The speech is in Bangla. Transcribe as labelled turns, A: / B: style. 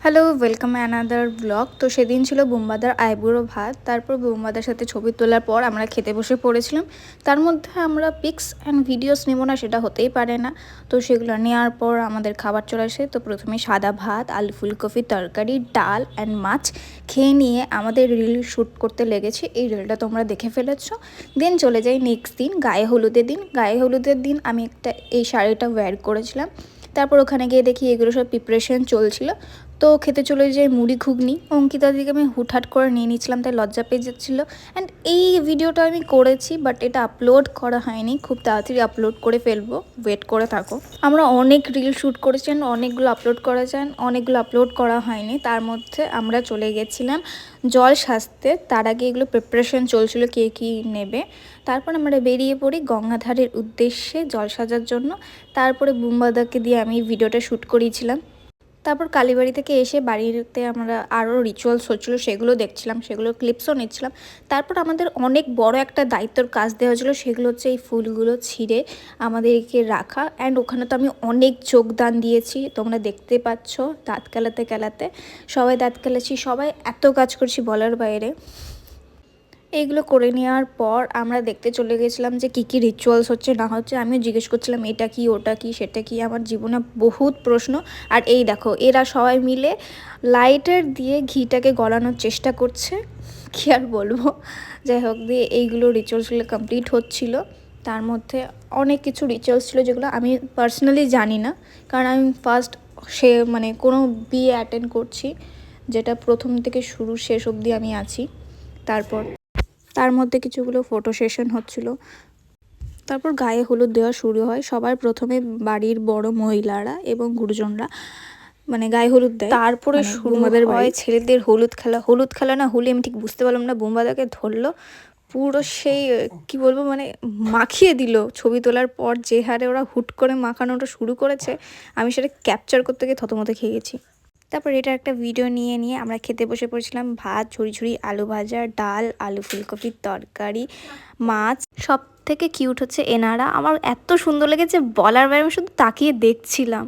A: Hello, welcome another blog. তো সেদিন ছিল বুম্বাদার আইবুড়ো ভাত। তারপর বুম্বাদার সাথে ছবি তোলার পর আমরা খেতে বসে পড়েছিলাম। তার মধ্যে আমরা পিকস অ্যান্ড ভিডিওস নেব না, সেটা হতেই পারে না। তো সেগুলো নেওয়ার পর আমাদের খাবার চলে আসে। তো প্রথমে সাদা ভাত, আলু ফুলকপি তরকারি, ডাল অ্যান্ড মাছ খেয়ে নিয়ে আমাদের রিল শ্যুট করতে লেগেছে। এই রিলটা তোমরা দেখে ফেলেছো। দেন চলে যাই নেক্সট দিন, গায়ে হলুদের দিন। গায়ে হলুদের দিন আমি এই শাড়িটা ওয়্যার করেছিলাম। তারপর ওখানে গিয়ে দেখি এগুলো সব প্রিপারেশন চলছিল। তো খেতে চলে যাই মুড়ি ঘুগনি। অঙ্কিতা দিকে আমি হুটহাট করে নিয়ে নিয়েছিলাম, তাই লজ্জা পেয়ে যাচ্ছিলো। অ্যান্ড এই ভিডিওটা আমি করেছি, বাট এটা আপলোড করা হয়নি। খুব তাড়াতাড়ি আপলোড করে ফেলবো, ওয়েট করে থাকো। আমরা অনেক রিল শ্যুট করেছি, অনেকগুলো আপলোড করা যায়, অনেকগুলো আপলোড করা হয়নি। তার মধ্যে আমরা চলে গেছিলাম জল সাজতে। তার আগে এগুলো প্রিপারেশন চলছিল কে কী নেবে। তারপর আমরা বেরিয়ে পড়ি গঙ্গাধারের উদ্দেশ্যে জল সাজার জন্য। তারপরে বুম্বাদাকে দিয়ে আমি ভিডিওটা শ্যুট করিয়েছিলাম। তারপর কালীবাড়ি থেকে এসে বাড়িতে আমরা আরও রিচুয়ালস হচ্ছিলো, সেগুলো দেখছিলাম, সেগুলো ক্লিপসও নিচ্ছিলাম। তারপর আমাদের অনেক বড় একটা দায়িত্বর কাজ দেওয়া হয়েছিলো, সেগুলো হচ্ছে এই ফুলগুলো ছিঁড়ে আমাদেরকে রাখা। অ্যান্ড ওখানে তো আমি অনেক যোগদান দিয়েছি, তোমরা দেখতে পাচ্ছ। দাঁত কেলাতে কেলাতে সবাই দাঁত কেলাচ্ছি, সবাই এত কাজ করছি বলার বাইরে। এইগুলো করে নেওয়ার পর আমরা দেখতে চলে গেছিলাম যে কী কী রিচুয়ালস হচ্ছে না হচ্ছে। আমিও জিজ্ঞেস করছিলাম এটা কি, ওটা কি, সেটা কি। আমার জীবনে বহুত প্রশ্ন। আর এই দেখো, এরা সবাই মিলে লাইটার দিয়ে ঘিটাকে গলানোর চেষ্টা করছে। কী আর বলবো, যাই হোক, দিয়ে এইগুলো রিচুয়ালসগুলো কমপ্লিট হচ্ছিল। তার মধ্যে অনেক কিছু রিচুয়ালস ছিল যেগুলো আমি পার্সোনালি জানি না, কারণ আমি ফার্স্ট কোনো বিয়ে অ্যাটেন্ড করছি, যেটা প্রথম থেকে শুরু শেষ অবধি আমি আছি। তার মধ্যে কিছুগুলো ফটো সেশন হচ্ছিল। তারপর গায়ে হলুদ দেওয়া শুরু হয়। সবার প্রথমে বাড়ির বড় মহিলারা এবং গুরুজনরা গায়ে হলুদ দেয়। তারপরে শুরু হয় ছেলেদের হলুদ খেলা। হলুদ খেলা না হোলি, আমি ঠিক বুঝতে পারলাম না। বুম্বাদাকে ধরলো, পুরো সেই কি বলবো, মাখিয়ে দিল। ছবি তোলার পর যে হারে ওরা হুট করে মাখানোটা শুরু করেছে, আমি সেটা ক্যাপচার করতে গিয়ে থতমতে খেয়ে গেছি। তারপর এটা একটা ভিডিও নিয়ে আমরা খেতে বসে পড়েছিলাম। ভাত, ঝুড়ি আলু ভাজা, ডাল, আলু ফুলকপির তরকারি, মাছ। সব থেকে কিউট হচ্ছে এনারা, আমার এত সুন্দর লেগেছে বলার বাইরে, আমি শুধু তাকিয়ে দেখছিলাম।